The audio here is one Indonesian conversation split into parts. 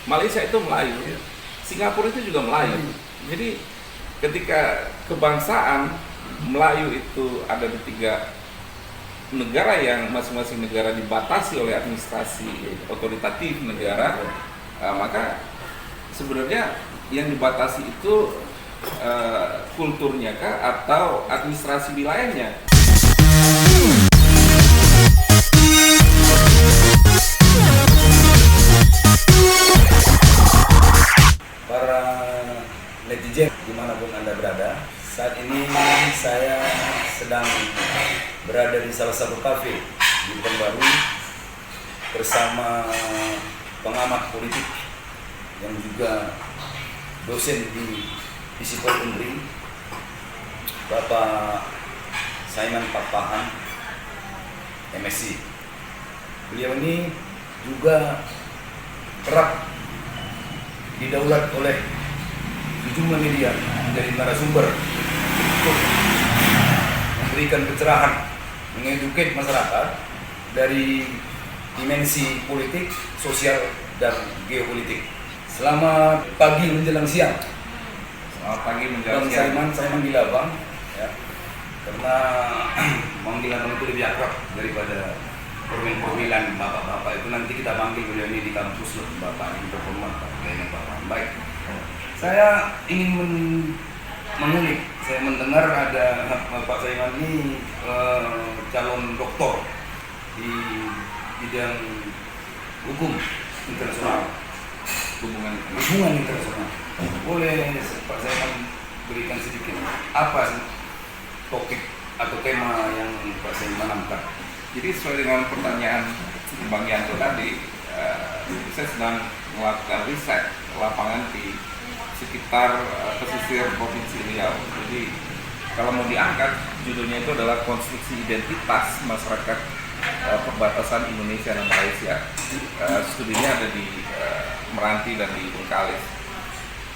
Malaysia itu Melayu, Singapura itu juga Melayu. Jadi ketika kebangsaan Melayu itu ada di 3 negara yang masing-masing negara dibatasi oleh administrasi otoritatif negara, maka sebenarnya yang dibatasi itu kulturnya kah atau administrasi wilayahnya? Para netizen dimanapun Anda berada, saat ini saya sedang berada di salah satu kafe di Pekanbaru bersama pengamat politik yang juga dosen di Fisipol Unri, Bapak Saiman Papahan, MSc. Beliau ini juga kerap didaulat oleh sejumlah media menjadi narasumber untuk memberikan pencerahan, mengeduket masyarakat dari dimensi politik, sosial, dan geopolitik. Selamat pagi menjelang siang. Selamat pagi menjelang siang. Saya manggil abang, ya, karena manggil abang itu lebih akrab daripada perwilan bapak-bapak itu. Nanti kita panggil beliau ini di kampus loh, bapak ini terhormat, bapak. Baik. Saya ingin mengulik. Saya mendengar ada Pak Saiman ini calon doktor di bidang hukum internasional, hubungan internasional. Boleh Pak Saiman berikan sedikit apa topik atau tema yang Pak Saiman angkat? Jadi sesuai dengan pertanyaan Bang Yanto tadi, saya sedang melakukan riset lapangan di sekitar pesisir Provinsi Riau. Jadi kalau mau diangkat, judulnya itu adalah konstruksi identitas masyarakat perbatasan Indonesia dan Malaysia. Studinya ada di Meranti dan di Bengkalis.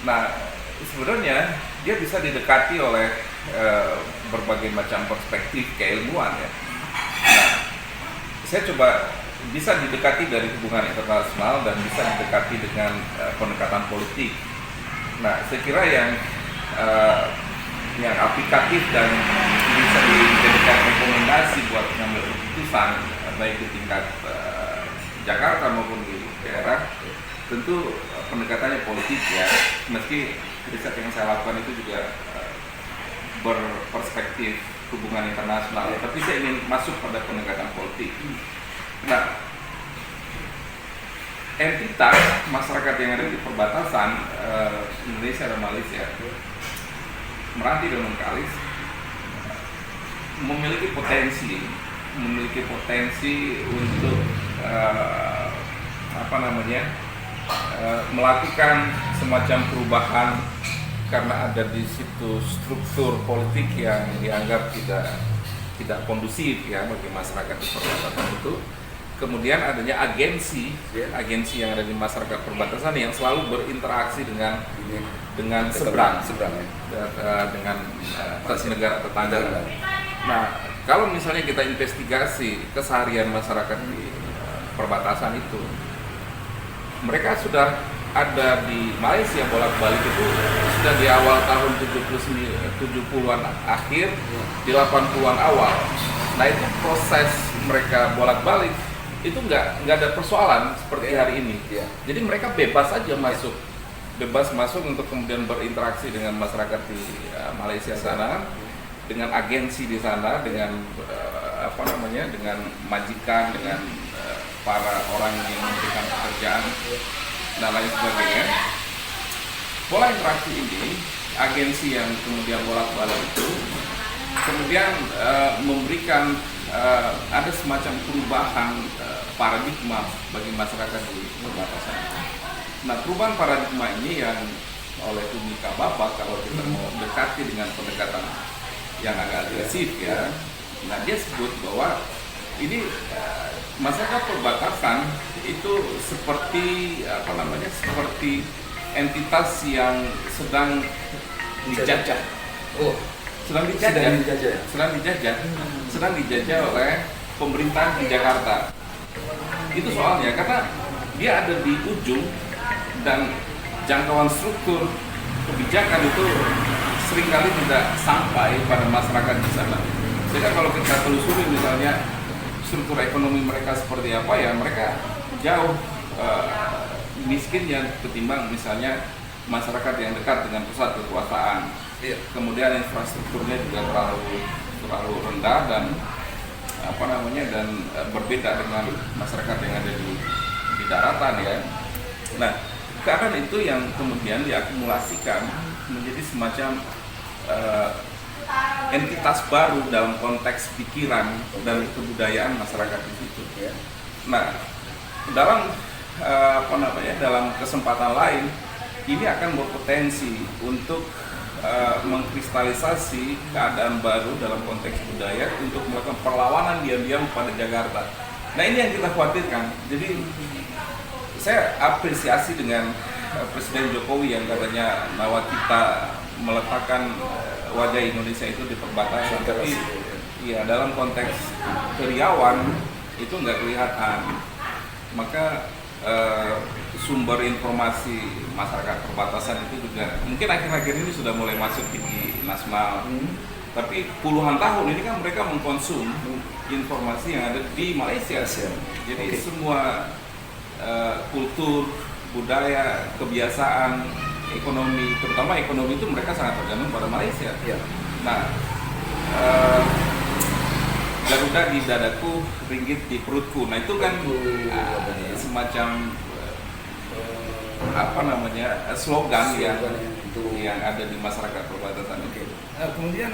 Nah, sebenarnya dia bisa didekati oleh berbagai macam perspektif keilmuan ya. Nah, saya coba bisa didekati dari hubungan internasional dan bisa didekati dengan pendekatan politik. Nah, saya kira yang aplikatif dan bisa dijadikan rekomendasi buat pengambil keputusan baik di tingkat Jakarta maupun di daerah, tentu pendekatannya politik ya. Meski riset yang saya lakukan itu juga berperspektif hubungan internasional, tapi saya ingin masuk pada pendekatan politik. Nah, entitas masyarakat yang ada di perbatasan Indonesia dan Malaysia, Meranti dan Bengkalis, memiliki potensi untuk melakukan semacam perubahan karena ada di situ struktur politik yang dianggap tidak kondusif ya bagi masyarakat di perbatasan itu. Kemudian adanya agensi yang ada di masyarakat perbatasan yang selalu berinteraksi dengan seberang ya. Dengan negara tetangga. Nah, kalau misalnya kita investigasi keseharian masyarakat di perbatasan itu, mereka sudah ada di Malaysia bolak-balik itu sudah di awal tahun 70-an akhir, di 80-an awal. Nah, itu proses mereka bolak-balik itu nggak ada persoalan seperti hari ini. Jadi mereka bebas masuk untuk kemudian berinteraksi dengan masyarakat di Malaysia sana, dengan agensi di sana, dengan dengan majikan, dengan para orang yang memberikan pekerjaan dan lain sebagainya. Pola interaksi ini, agensi yang kemudian bolak-balik itu kemudian memberikan ada semacam perubahan paradigma bagi masyarakat di perbatasan. Nah, perubahan paradigma ini yang oleh Tumika Bapak, kalau kita mau dekati dengan pendekatan yang agak agresif ya, nah dia sebut bahwa ini masyarakat perbatasan itu seperti seperti entitas yang sedang dijajah. Sedang dijajah oleh pemerintahan di Jakarta. Itu soalnya karena dia ada di ujung dan jangkauan struktur kebijakan itu seringkali tidak sampai pada masyarakat di sana. Jadi kalau kita telusuri misalnya struktur ekonomi mereka seperti apa, ya mereka jauh miskinnya ketimbang misalnya masyarakat yang dekat dengan pusat kekuasaan. Kemudian infrastrukturnya juga terlalu rendah dan berbeda dengan masyarakat yang ada di daratan ya. Nah, keadaan itu yang kemudian diakumulasikan menjadi semacam entitas baru dalam konteks pikiran dan kebudayaan masyarakat di situ. Nah, dalam dalam kesempatan lain ini akan berpotensi untuk mengkristalisasi keadaan baru dalam konteks budaya untuk melakukan perlawanan diam-diam pada Jakarta. Nah, ini yang kita khawatirkan. Jadi saya apresiasi dengan Presiden Jokowi yang katanya nawacita meletakkan wajah Indonesia itu di perbatasan, tapi ya dalam konteks Riauan itu nggak kelihatan. Maka sumber informasi masyarakat perbatasan itu juga mungkin akhir-akhir ini sudah mulai masuk di nasional. Tapi puluhan tahun ini kan mereka mengkonsum informasi yang ada di Malaysia. Jadi semua kultur, budaya, kebiasaan, ekonomi, terutama ekonomi itu mereka sangat tergantung pada Malaysia. Nah, Garuda di dadaku, ringgit di perutku. Nah itu kan semacam slogan yang ada di masyarakat perbatasan itu. Kemudian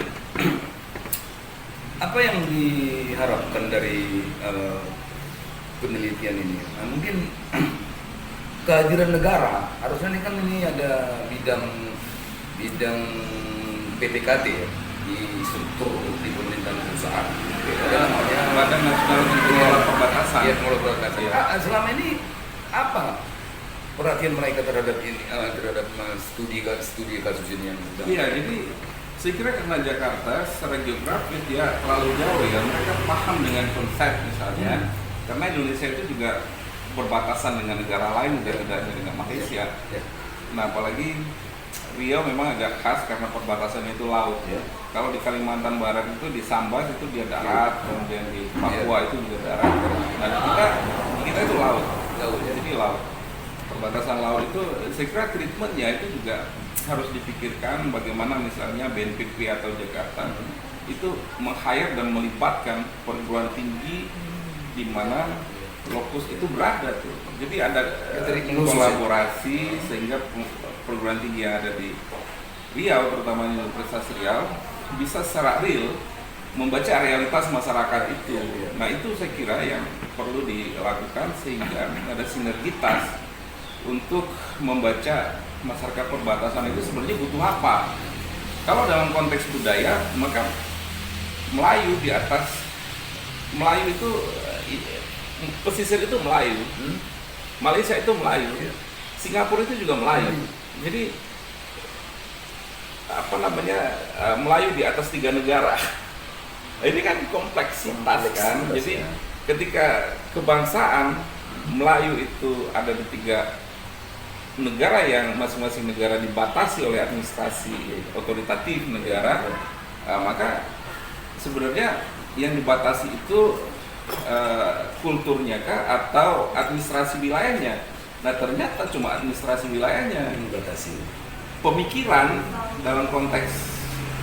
apa yang diharapkan dari penelitian ini? Nah, mungkin kehadiran negara, harusnya ini kan ada bidang PPKT ya, di struktur di pemerintahan pusat. Badan Nasional Pengelola Perbatasan. Iya, pengelola perbatasan. Selama ini apa perhatian mereka terhadap ini, terhadap studi kasus ini yang sedang? Iya, jadi saya kira karena Jakarta secara geografis ya terlalu jauh ya, mereka paham dengan konsep misalnya, karena Indonesia itu juga berbatasan dengan negara lain, tidak hanya dengan Malaysia. Nah, apalagi Riau memang agak khas karena perbatasannya itu laut. Kalau di Kalimantan Barat itu di Sambas itu dia darat, kemudian di Papua itu juga darat. Nah, kita itu laut, jadi laut. Perbatasan laut itu saya kira treatmentnya itu juga harus dipikirkan bagaimana misalnya BNPB atau Jakarta itu meng-hire dan melibatkan perguruan tinggi di mana lokus itu berada tuh. Jadi ada kolaborasi sehingga perguruan tinggi yang ada di Riau, terutama Universitas Riau, bisa secara real membaca realitas masyarakat itu. Nah itu saya kira yang perlu dilakukan sehingga ada sinergitas untuk membaca masyarakat perbatasan itu sebenarnya butuh apa. Kalau dalam konteks budaya, maka Melayu di atas Melayu itu pesisir itu Melayu, Malaysia itu Melayu, Singapura itu juga Melayu. Jadi Melayu di atas 3 negara. Ini kan kompleksitas kan. Jadi ketika kebangsaan Melayu itu ada di 3 negara yang masing-masing negara dibatasi oleh administrasi otoritatif negara, maka sebenarnya yang dibatasi itu kulturnya kah atau administrasi wilayahnya? Nah ternyata cuma administrasi wilayahnya yang dibatasi. Pemikiran dalam konteks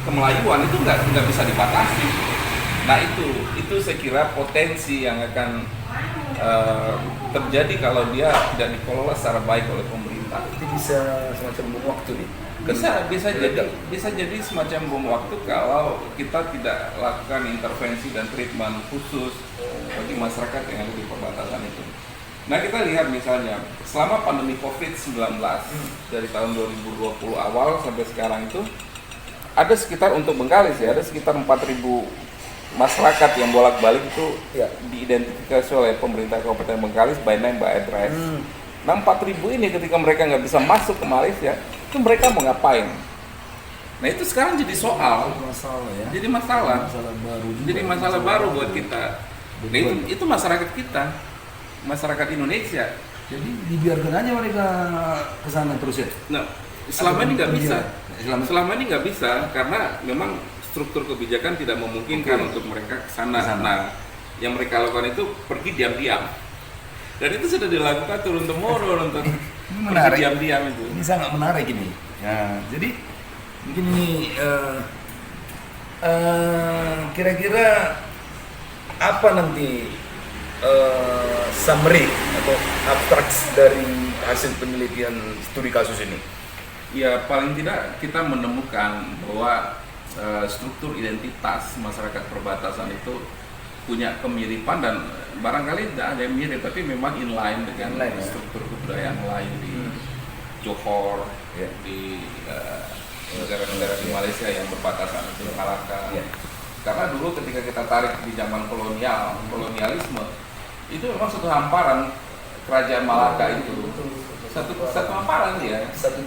kemelayuan itu nggak bisa dibatasi. Nah itu saya kira potensi yang akan terjadi kalau dia tidak dikelola secara baik oleh pemerintah. Itu bisa semacam bom waktu nih. Bisa jadi semacam bom waktu kalau kita tidak lakukan intervensi dan treatment khusus bagi masyarakat yang ada di perbatasan itu. Nah kita lihat misalnya selama pandemi COVID-19 dari tahun 2020 awal sampai sekarang itu ada sekitar untuk Bengkalis ya, ada sekitar 4.000 masyarakat yang bolak-balik itu diidentifikasi oleh pemerintah Kabupaten Bengkalis by name by address. Nah 4.000 ini ketika mereka nggak bisa masuk ke Malaysia, itu mereka mau ngapain? Nah itu sekarang jadi soal, jadi masalah baru juga. Jadi masalah baru buat kita. Nah, itu masyarakat kita, masyarakat Indonesia. Jadi dibiarkan aja mereka ke sana terus ya. Nah, selama ini nggak bisa. Selama Selama ini nggak bisa karena memang struktur kebijakan tidak memungkinkan untuk mereka ke sana. Nah, yang mereka lakukan itu pergi diam-diam. Dan itu sudah dilakukan turun-temurun untuk pergi diam-diam itu. Ini sangat menarik ini. Ya, jadi mungkin ini kira-kira apa nanti summary atau abstraks dari hasil penelitian studi kasus ini? Ya paling tidak kita menemukan bahwa struktur identitas masyarakat perbatasan itu punya kemiripan dan barangkali tidak ada yang mirip tapi memang inline dengan struktur kebudayaan lain di Johor, di negara-negara di Malaysia yang berbatasan itu Malaka. Karena dulu ketika kita tarik di zaman kolonialisme itu memang satu hamparan kerajaan Malaka itu satu hamparan ya, satu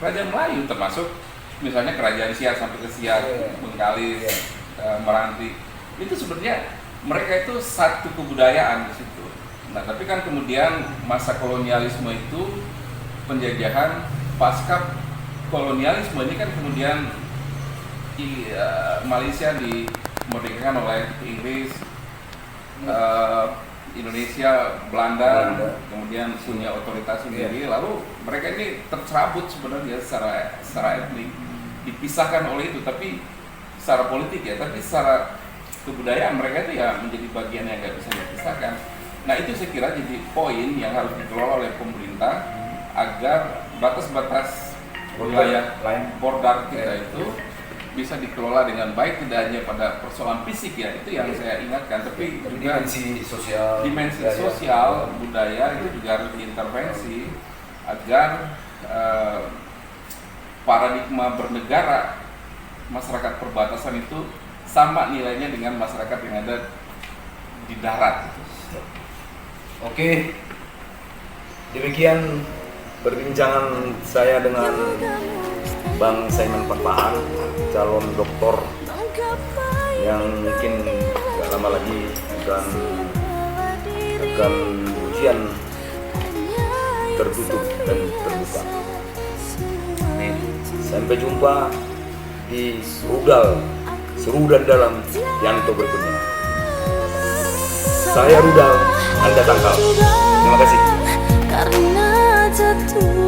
kerajaan Melayu termasuk misalnya kerajaan Siak sampai ke Siak, Bengkalis, Meranti itu sebenarnya mereka itu satu kebudayaan di situ. Nah tapi kan kemudian masa kolonialisme itu penjajahan pasca kolonialisme ini kan kemudian Malaysia dimerdekakan oleh Inggris, Indonesia, Belanda, kemudian punya otoritas sendiri. Lalu mereka ini tercerabut sebenarnya secara etnik, dipisahkan oleh itu, tapi secara politik ya, tapi secara kebudayaan mereka itu ya menjadi bagian yang nggak bisa dipisahkan. Nah itu saya kira jadi poin yang harus dikelola oleh pemerintah agar batas-batas wilayah border kita itu bisa dikelola dengan baik, tidak hanya pada persoalan fisik ya, itu yang saya ingatkan, tapi juga dimensi sosial budaya itu juga harus diintervensi agar paradigma bernegara masyarakat perbatasan itu sama nilainya dengan masyarakat yang ada di darat. Oke, demikian perbincangan saya dengan Bang Simon Parpahan, calon doktor yang mungkin gak lama lagi akan ujian tertutup dan terbuka. Sampai jumpa di Rudal, Seru dan Dalam Yanto berikutnya. Saya Rudal, Anda tangkal. Terima kasih. Karena jatuh